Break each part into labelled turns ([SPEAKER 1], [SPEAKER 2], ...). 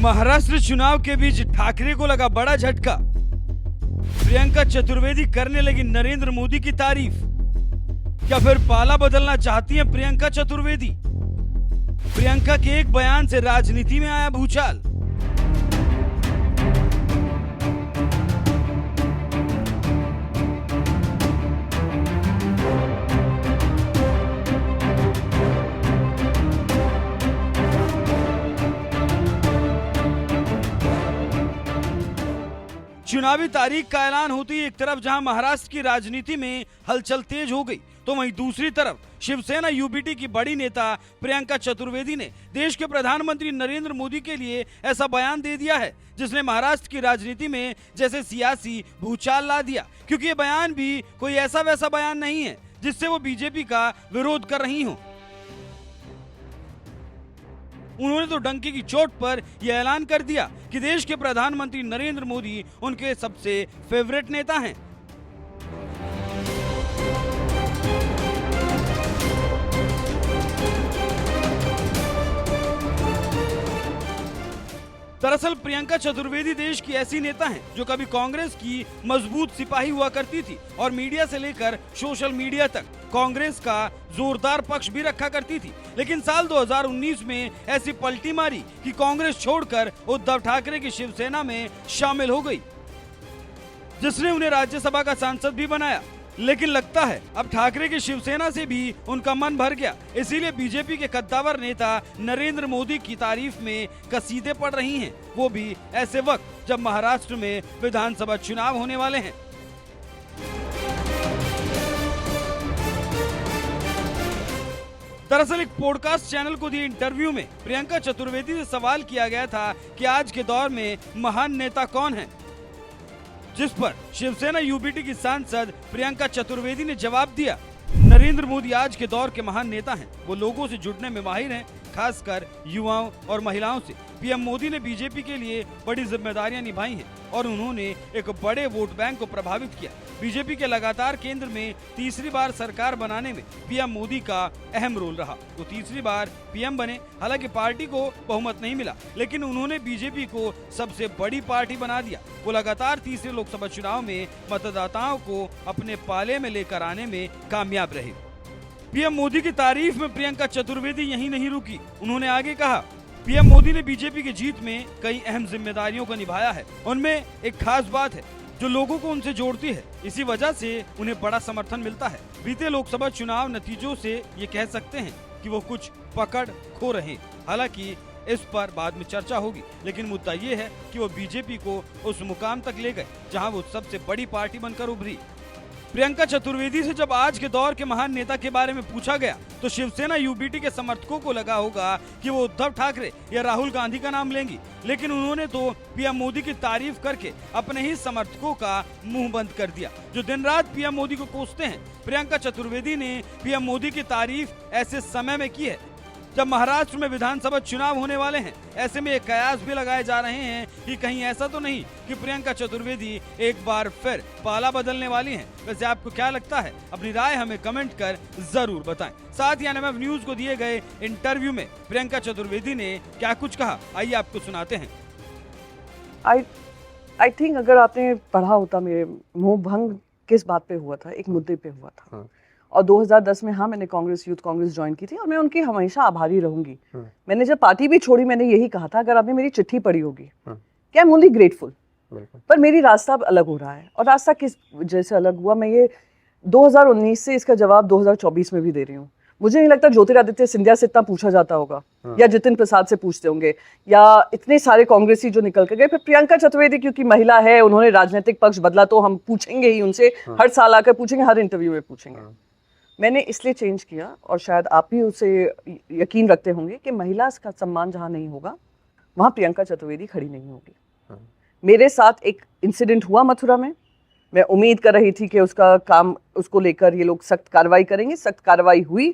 [SPEAKER 1] महाराष्ट्र चुनाव के बीच ठाकरे को लगा बड़ा झटका। प्रियंका चतुर्वेदी करने लगी नरेंद्र मोदी की तारीफ। क्या फिर पाला बदलना चाहती हैं प्रियंका चतुर्वेदी? प्रियंका के एक बयान से राजनीति में आया भूचाल। चुनावी तारीख का ऐलान होते ही एक तरफ जहां महाराष्ट्र की राजनीति में हलचल तेज हो गई, तो वहीं दूसरी तरफ शिवसेना यूबीटी की बड़ी नेता प्रियंका चतुर्वेदी ने देश के प्रधानमंत्री नरेंद्र मोदी के लिए ऐसा बयान दे दिया है जिसने महाराष्ट्र की राजनीति में जैसे सियासी भूचाल ला दिया। क्योंकि ये बयान भी कोई ऐसा वैसा बयान नहीं है जिससे वो बीजेपी का विरोध कर रही हो। उन्होंने तो डंके की चोट पर यह ऐलान कर दिया कि देश के प्रधानमंत्री नरेंद्र मोदी उनके सबसे फेवरेट नेता हैं। दरअसल प्रियंका चतुर्वेदी देश की ऐसी नेता हैं जो कभी कांग्रेस की मजबूत सिपाही हुआ करती थी और मीडिया से लेकर सोशल मीडिया तक कांग्रेस का जोरदार पक्ष भी रखा करती थी। लेकिन साल 2019 में ऐसी पलटी मारी कि कांग्रेस छोड़कर उद्धव ठाकरे की शिवसेना में शामिल हो गई, जिसने उन्हें राज्यसभा का सांसद भी बनाया। लेकिन लगता है अब ठाकरे की शिवसेना से भी उनका मन भर गया, इसीलिए बीजेपी के कद्दावर नेता नरेंद्र मोदी की तारीफ में कसीदे पड़ रही हैं, वो भी ऐसे वक्त जब महाराष्ट्र में विधानसभा चुनाव होने वाले हैं। दरअसल एक पॉडकास्ट चैनल को दिए इंटरव्यू में प्रियंका चतुर्वेदी से सवाल किया गया था कि आज के दौर में महान नेता कौन है, जिस पर शिवसेना यूबीटी की सांसद प्रियंका चतुर्वेदी ने जवाब दिया, नरेंद्र मोदी आज के दौर के महान नेता हैं। वो लोगों से जुड़ने में माहिर हैं, खासकर युवाओं और महिलाओं से। पीएम मोदी ने बीजेपी के लिए बड़ी जिम्मेदारियां निभाई हैं और उन्होंने एक बड़े वोट बैंक को प्रभावित किया। बीजेपी के लगातार केंद्र में तीसरी बार सरकार बनाने में पीएम मोदी का अहम रोल रहा। वो तीसरी बार पीएम बने, हालांकि पार्टी को बहुमत नहीं मिला, लेकिन उन्होंने बीजेपी को सबसे बड़ी पार्टी बना दिया। वो लगातार तीसरे लोकसभा चुनाव में मतदाताओं को अपने पाले में लेकर आने में कामयाब रहे। पीएम मोदी की तारीफ में प्रियंका चतुर्वेदी यहीं नहीं रुकी। उन्होंने आगे कहा, पीएम मोदी ने बीजेपी की जीत में कई अहम जिम्मेदारियों को निभाया है। उनमें एक खास बात है जो लोगों को उनसे जोड़ती है, इसी वजह से उन्हें बड़ा समर्थन मिलता है। बीते लोकसभा चुनाव नतीजों से ये कह सकते हैं कि वो कुछ पकड़ खो रहे। हालांकि इस पर बाद में चर्चा होगी, लेकिन मुद्दा ये है कि वो बीजेपी को उस मुकाम तक ले गए जहां वो सबसे बड़ी पार्टी बनकर उभरी। प्रियंका चतुर्वेदी से जब आज के दौर के महान नेता के बारे में पूछा गया तो शिवसेना यूबीटी के समर्थकों को लगा होगा कि वो उद्धव ठाकरे या राहुल गांधी का नाम लेंगी, लेकिन उन्होंने तो पीएम मोदी की तारीफ करके अपने ही समर्थकों का मुंह बंद कर दिया, जो दिन रात पीएम मोदी को कोसते हैं। प्रियंका चतुर्वेदी ने पीएम मोदी की तारीफ ऐसे समय में की है जब महाराष्ट्र में विधानसभा चुनाव होने वाले हैं। ऐसे में एक कयास भी लगाए जा रहे हैं कि कहीं ऐसा तो नहीं कि प्रियंका चतुर्वेदी एक बार फिर पाला बदलने वाली हैं। वैसे आपको क्या लगता है? अपनी राय हमें कमेंट कर जरूर बताएं। साथ ही एनएमएफ न्यूज को दिए गए इंटरव्यू में प्रियंका चतुर्वेदी ने क्या कुछ कहा, आइए आपको सुनाते हैं।
[SPEAKER 2] आई थिंक अगर आपने पढ़ा होता, मेरे मोह भंग किस बात पे हुआ था, एक मुद्दे पे हुआ था। और 2010 में मैंने यूथ कांग्रेस ज्वाइन की थी और मैं उनकी हमेशा आभारी रहूंगी। मैंने जब पार्टी भी छोड़ी, मैंने यही कहा था, अगर आपने मेरी चिट्ठी पढ़ी होगी, क्या आई एम ओनली ग्रेटफुल। पर मेरी रास्ता अब अलग हो रहा है, और रास्ता किस वजह से अलग हुआ, मैं ये 2019 से इसका जवाब 2024 में भी दे रही हूँ। मुझे नहीं लगता ज्योतिरादित्य सिंधिया से इतना पूछा जाता होगा, या जितिन प्रसाद से पूछते होंगे, या इतने सारे कांग्रेसी जो निकल कर गए। फिर प्रियंका चतुर्वेदी क्योंकि महिला है, उन्होंने राजनीतिक पक्ष बदला, तो हम पूछेंगे ही उनसे, हर साल आकर पूछेंगे, हर इंटरव्यू में पूछेंगे। मैंने इसलिए चेंज किया, और शायद आप भी उसे यकीन रखते होंगे कि महिला का सम्मान जहां नहीं होगा वहां प्रियंका चतुर्वेदी खड़ी नहीं होगी। मेरे साथ एक इंसिडेंट हुआ मथुरा में, मैं उम्मीद कर रही थी कि उसका काम, उसको लेकर ये लोग सख्त कार्रवाई करेंगे। सख्त कार्रवाई हुई,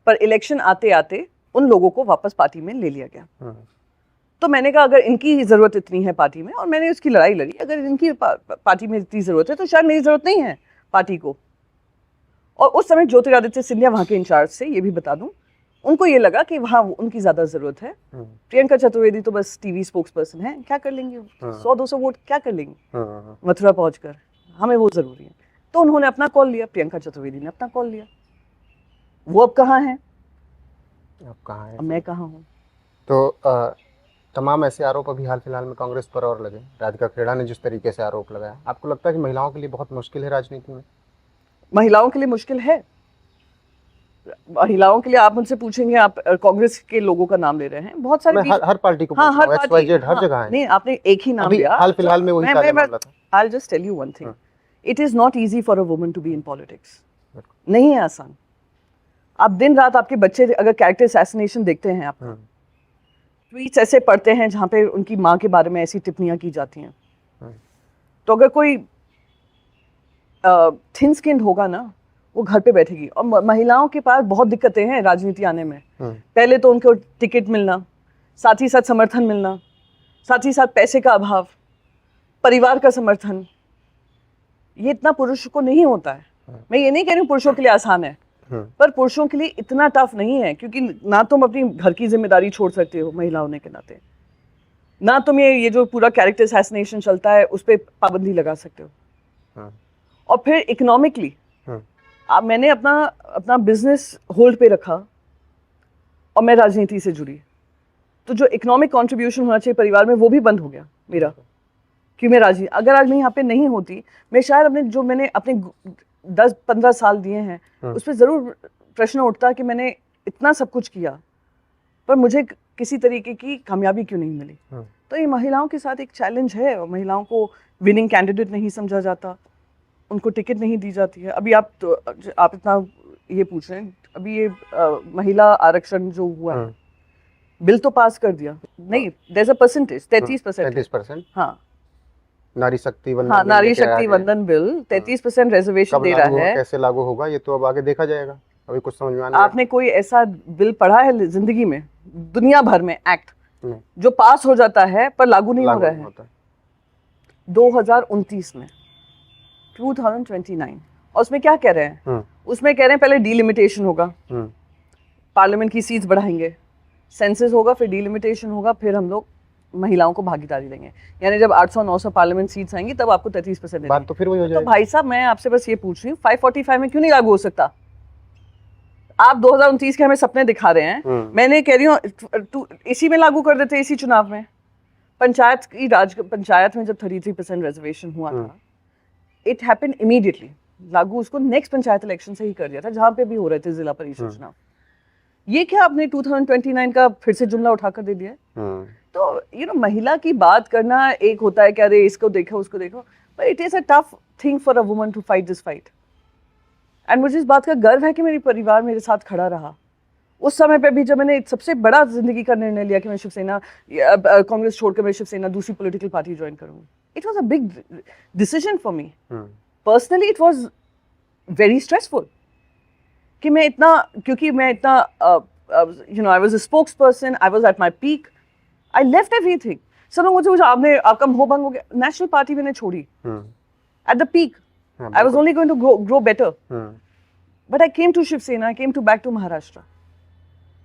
[SPEAKER 2] पर इलेक्शन आते आते उन लोगों को वापस पार्टी में ले लिया गया। तो मैंने कहा अगर इनकी जरूरत इतनी है पार्टी में, और मैंने उसकी लड़ाई लड़ी, अगर इनकी पार्टी में इतनी जरूरत है तो शायद मेरी जरूरत नहीं है पार्टी को। और उस समय ज्योतिरादित्य सिंधिया वहां के इंचार्ज थे, ये भी बता दूं, उनको ये लगा कि वहाँ उनकी ज्यादा जरूरत है। प्रियंका चतुर्वेदी तो बस टीवी स्पोक्स पर्सन है, क्या कर लेंगे 100-200 वोट क्या कर लेंगे मथुरा पहुंचकर, हमें वो जरूरी है। तो उन्होंने अपना कॉल लिया, प्रियंका चतुर्वेदी ने अपना कॉल लिया। वो अब कहाँ है, अब मैं कहाँ हूँ।
[SPEAKER 3] तो तमाम ऐसे आरोप अभी हाल फिलहाल में कांग्रेस पर और लगे। राधिका खेड़ा ने जिस तरीके से आरोप लगाया, आपको लगता है कि महिलाओं के लिए बहुत मुश्किल है राजनीति में?
[SPEAKER 2] महिलाओं के लिए मुश्किल है। महिलाओं के लिए आप मुझसे पूछेंगे, आप कांग्रेस के लोगों का नाम ले रहे हैं, बहुत सारे
[SPEAKER 3] हर पार्टी को,
[SPEAKER 2] हाँ, हर पार्टी,
[SPEAKER 3] हर जगह है।
[SPEAKER 2] नहीं, आपने एक ही नाम लिया।
[SPEAKER 3] हाल फिलहाल में वही मामला था।
[SPEAKER 2] I'll just tell you one thing. It is not easy for a woman to be in politics. नहीं है आसान। आप दिन रात, आपके बच्चे अगर कैरेक्टर असैसिनेशन देखते हैं, आप ट्वीट्स ऐसे पढ़ते हैं जहाँ पे उनकी माँ के बारे में ऐसी टिप्पणियां की जाती हैं, तो अगर कोई थिन स्किन्ड होगा ना, वो घर पे बैठेगी। और महिलाओं के पास बहुत दिक्कतें हैं राजनीति आने में। पहले तो उनको टिकट मिलना, साथ ही साथ समर्थन मिलना, साथ ही साथ पैसे का अभाव, परिवार का समर्थन, ये इतना पुरुष को नहीं होता है। मैं ये नहीं कह रही हूँ पुरुषों के लिए आसान है, पर पुरुषों के लिए इतना टफ नहीं है, क्योंकि ना तुम अपनी घर की जिम्मेदारी छोड़ सकते हो महिला होने के नाते, ना तुम ये जो पूरा कैरेक्टर असैसिनेशन चलता है उस पर पाबंदी लगा सकते हो। और फिर इकोनॉमिकली अब मैंने अपना बिजनेस होल्ड पे रखा और मैं राजनीति से जुड़ी, तो जो इकोनॉमिक कंट्रीब्यूशन होना चाहिए परिवार में वो भी बंद हो गया मेरा, कि मैं राजनीति, अगर आज मैं यहाँ पे नहीं होती, मैं शायद मैंने अपने 10-15 साल दिए हैं उस पर जरूर प्रश्न उठता कि मैंने इतना सब कुछ किया पर मुझे किसी तरीके की कामयाबी क्यों नहीं मिली। तो ये महिलाओं के साथ एक चैलेंज है, और महिलाओं को विनिंग कैंडिडेट नहीं समझा जाता, उनको टिकट नहीं दी जाती है। अभी आप इतना ये पूछ रहे हैं, अभी ये महिला आरक्षण जो हुआ है, बिल तो पास कर दिया, नहीं, देयर इज अ परसेंटेज 33%। हाँ,
[SPEAKER 3] नारी शक्ति वंदन,
[SPEAKER 2] हाँ, नारी शक्ति वंदन बिल 33% रिजर्वेशन दे रहा है।
[SPEAKER 3] कैसे लागू होगा ये तो अब आगे देखा जाएगा, अभी कुछ समझ में आने।
[SPEAKER 2] आपने कोई ऐसा बिल पढ़ा है जिंदगी में, दुनिया भर में एक्ट जो पास हो जाता है पर लागू नहीं हो रहा है? 2029 में 2029, और उसमें क्या कह रहे हैं? उसमें कह रहे हैं पहले डिलिमिटेशन होगा, पार्लियामेंट की सीट्स बढ़ाएंगे, सेंसस होगा, फिर डिलिमिटेशन होगा, फिर हम लोग महिलाओं को भागीदारी देंगे। यानी जब 800-900 पार्लियामेंट सीट्स आएंगी तब आपको 33%
[SPEAKER 3] बात तो फिर वही हो जाएगी।
[SPEAKER 2] तो भाई साहब, मैं आपसे बस ये पूछ रही हूँ, 545 में क्यों नहीं लागू हो सकता? आप 2029 के हमें सपने दिखा रहे हैं, मैंने कह रही हूँ इसी में लागू कर देते, इसी चुनाव में। पंचायत में जब 33% रिजर्वेशन हुआ था, इट हैपेंड इमीडिएटली, लागू उसको नेक्स्ट पंचायत इलेक्शन से ही कर दिया था, जहां पे भी हो रहे थे जिला परिषद चुनाव। ये क्या आपने 2029 का फिर से जुमला उठाकर दे दिया? तो महिला की बात करना एक होता है कि अरे इसको देखो उसको देखो, but it is a tough thing for a woman to fight this fight. And मुझे इस बात का गर्व है कि मेरी परिवार मेरे साथ खड़ा रहा उस समय पे भी, जब मैंने सबसे बड़ा जिंदगी का निर्णय लिया कि मैं शिवसेना, कांग्रेस छोड़कर मैं शिवसेना दूसरी पॉलिटिकल पार्टी ज्वाइन करूंगी। It was a big decision for me personally, it was very stressful कि मैं इतना, क्योंकि मैं इतना I was a spokes person, I was at my peak, I left everything. सब लोग मुझे पूछा आपका मोह भंग हो गया? नेशनल पार्टी मैंने छोड़ी at the peak, I was only going to grow better, but I came to Shiv Sena, I came to back to Maharashtra,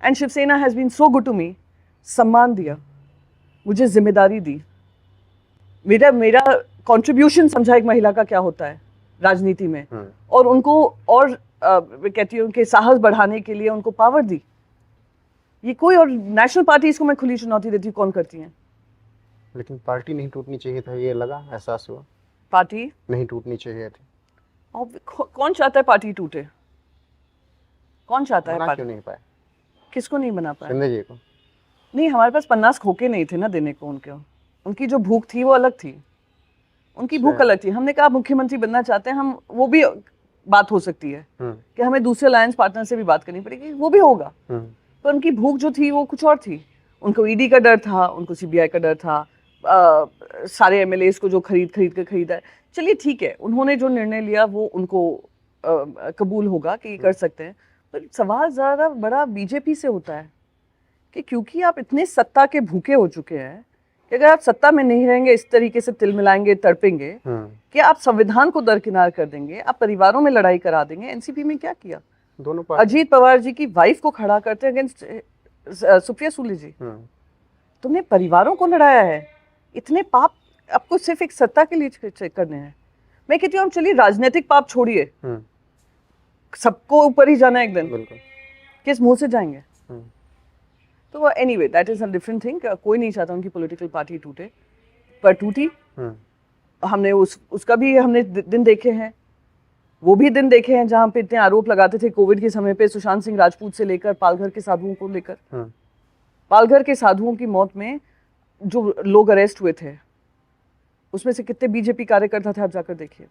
[SPEAKER 2] and Shiv Sena has been so good to me. सम्मान दिया, मुझे जिम्मेदारी दी, मेरा कंट्रीब्यूशन समझा एक महिला का क्या होता है राजनीति में, और उनको और कहती हूँ कि साहस बढ़ाने के लिए उनको पावर दी। ये कोई और नेशनल पार्टी, इसको मैं खुली चुनौती देती हूँ, कौन करती हैं?
[SPEAKER 3] लेकिन पार्टी नहीं टूटनी चाहिए था, ये लगा, एहसास हुआ
[SPEAKER 2] पार्टी
[SPEAKER 3] नहीं टूटनी चाहिए थी।
[SPEAKER 2] और कौन चाहता है पार्टी टूटे? कौन चाहता है?
[SPEAKER 3] क्यों नहीं पाए?
[SPEAKER 2] किसको नहीं बना पाया?
[SPEAKER 3] शिंदे जी को
[SPEAKER 2] नहीं, हमारे पास 50 खोखे नहीं थे ना देने को उनको। उनकी जो भूख थी वो अलग थी, उनकी भूख अलग थी। हमने कहा मुख्यमंत्री बनना चाहते हैं हम, वो भी बात हो सकती है कि हमें दूसरे अलायंस पार्टनर से भी बात करनी पड़ेगी, वो भी होगा। पर उनकी भूख जो थी वो कुछ और थी। उनको ईडी का डर था, उनको सीबीआई का डर था, सारे एमएलएस को जो खरीद के खरीदा है। चलिए ठीक है, उन्होंने जो निर्णय लिया वो उनको कबूल होगा कि ये कर सकते हैं। पर सवाल ज़्यादा बड़ा बीजेपी से होता है कि क्योंकि आप इतने सत्ता के भूखे हो चुके हैं कि अगर आप सत्ता में नहीं रहेंगे, इस तरीके से तिलमिलाएंगे, तड़पेंगे कि आप संविधान को दरकिनार कर देंगे, आप परिवारों में लड़ाई करा देंगे। एनसीपी में क्या किया?
[SPEAKER 3] दोनों पार्टी
[SPEAKER 2] अजीत पवार जी की वाइफ को खड़ा करते अगेंस्ट सुप्रिया सुले जी। तुमने परिवारों को लड़ाया है, इतने पाप आपको सिर्फ एक सत्ता के लिए चेक करने हैं। मैं कहती हूँ हम चलिए राजनीतिक पाप छोड़िए, सबको ऊपर ही जाना है एक दिन,
[SPEAKER 3] बिल्कुल
[SPEAKER 2] किस मुंह से जाएंगे? तो anyway that is a different thing. कोई नहीं चाहता उनकी पॉलिटिकल पार्टी टूटे, पर टूटी। हमने उसका भी हमने दिन देखे हैं, वो भी दिन देखे हैं जहां पे इतने आरोप लगाते थे कोविड के समय पे, सुशांत सिंह राजपूत से लेकर पालघर के साधुओं को लेकर। पालघर के साधुओं की मौत में जो लोग अरेस्ट हुए थे उसमें से कितने बीजेपी कार्यकर्ता थे, आप जाकर देखिए।